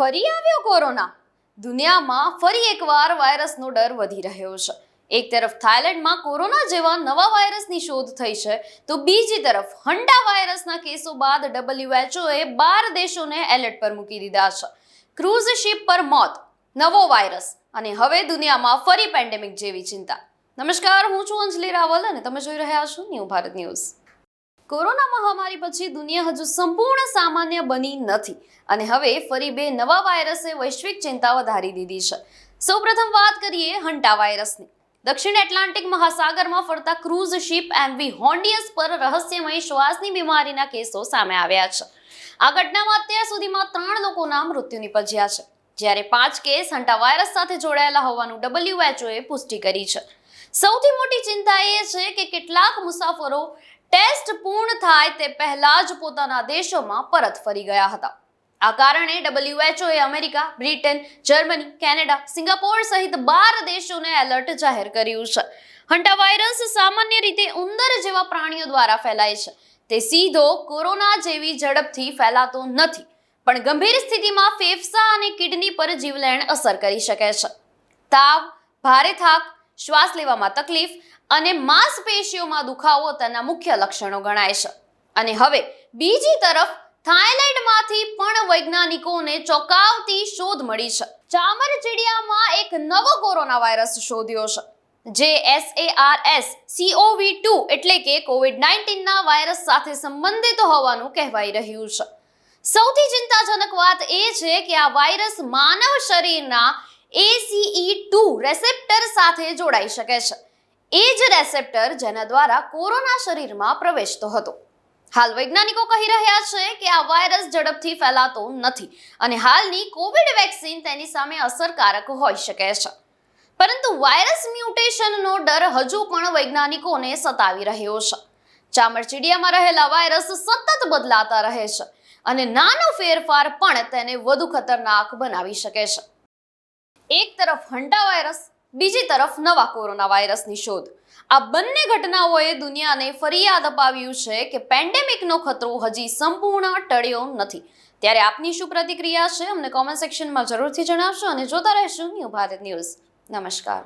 ફરી આવ્યો કોરોના. દુનિયામાં ફરી એકવાર વાયરસનો ડર વધી રહ્યો છે. એક તરફ થાઇલેન્ડમાં કોરોના જેવા નવા વાયરસની શોધ થઈ છે, તો બીજી તરફ હંડા વાયરસના કેસો બાદ WHO એ 12 દેશોને એલર્ટ પર મૂકી દીધા છે. ક્રૂઝ શિપ પર મોત, નવો વાયરસ અને હવે દુનિયામાં ફરી પેન્ડેમિક જેવી ચિંતા. નમસ્કાર, હું છું અંજલિ રાવલ અને તમે જોઈ રહ્યા છો ન્યૂ ભારત ન્યૂઝ. કોરોના મહામારી પછી દુનિયા હજુ સંપૂર્ણ સામાન્ય બની નથી અને હવે ફરી બે નવા વાયરસે વૈશ્વિક ચિંતા વધારી દીધી છે. સૌપ્રથમ વાત કરીએ હંટા વાયરસની. દક્ષિણ એટલાન્ટિક મહાસાગરમાં ફરતા ક્રૂઝ શિપ MV હોન્ડિયસ પર રહસ્યમય શ્વાસની બીમારીના કેસો સામે આવ્યા છે. આ ઘટનામાં અત્યાર સુધીમાં 3 લોકોના મૃત્યુ નિપજ્યા છે, જ્યારે 5 કેસ હંટા વાયરસ સાથે જોડાયેલા હોવાનું WHO એ પુષ્ટિ કરી છે. સૌથી મોટી ચિંતા એ છે કે કેટલાક મુસાફરો ટેસ્ટ પૂર્ણ થાય તે પહેલા જ પોતાના દેશોમાં પરત ફરી ગયા હતા. આ કારણે WHO A America, Britain, Germany, Canada, Singapore સહિત 12 દેશોને એલર્ટ જાહેર કર્યું છે. હંટા વાયરસ સામાન્ય રીતે ઉંદર જેવા પ્રાણીઓ દ્વારા ફેલાય છે. તે સીધો કોરોના જેવી ઝડપથી ફેલાતો નથી, પણ ગંભીર સ્થિતિમાં ફેફસા અને કિડની પર જીવલેણ અસર કરી શકે છે. તાવ, ભારે થાક, શ્વાસ લેવામાં તકલીફ અને માંસપેશીઓમાં દુખાવો તેના મુખ્ય લક્ષણો ગણાય છે. અને હવે બીજી તરફ થાઇલેન્ડમાંથી પણ વૈજ્ઞાનિકોને ચોંકાવતી શોધ મળી છે. ચામરચીડિયામાં એક નવો કોરોના વાયરસ શોધ્યો છે, જે SARS-CoV-2 એટલે કે COVID-19 ના વાયરસ સાથે સંબંધિત હોવાનું કહેવાઈ રહ્યું છે. સૌથી ચિંતાજનક વાત એ છે કે આ વાયરસ માનવ શરીરના ACE2 રેસેપ્ટર સાથે જોડાઈ શકે છે. એ જ રેસેપ્ટર જેના દ્વારા કોરોના શરીરમાં પ્રવેશતો હતો. હાલ વૈજ્ઞાનિકો કહી રહ્યા છે કે આ વાયરસ ઝડપથી ફેલાતો નથી અને હાલની કોવિડ વેક્સિન તેની સામે અસરકારક હોઈ શકે છે. પરંતુ વાયરસ મ્યુટેશનનો ડર હજુ પણ વૈજ્ઞાનિકોને સતાવી રહ્યો છે. ચામરચીડિયામાં રહેલા વાયરસ સતત બદલાતા રહે છે અને નાનો ફેરફાર પણ તેને વધુ ખતરનાક બનાવી શકે છે. એક તરફ હંટા વાયરસ, બીજી તરફ નવા કોરોના વાયરસની શોધ. આ બંને ઘટનાઓએ દુનિયાને ફરી યાદ અપાવ્યું છે કે પેન્ડેમિકનો ખતરો હજી સંપૂર્ણ ટળ્યો નથી. ત્યારે આપની શું પ્રતિક્રિયા છે, અમને કોમેન્ટ સેક્શનમાં જરૂરથી જણાવશો અને જોતા રહેશો ન્યૂ ભારત ન્યૂઝ. નમસ્કાર.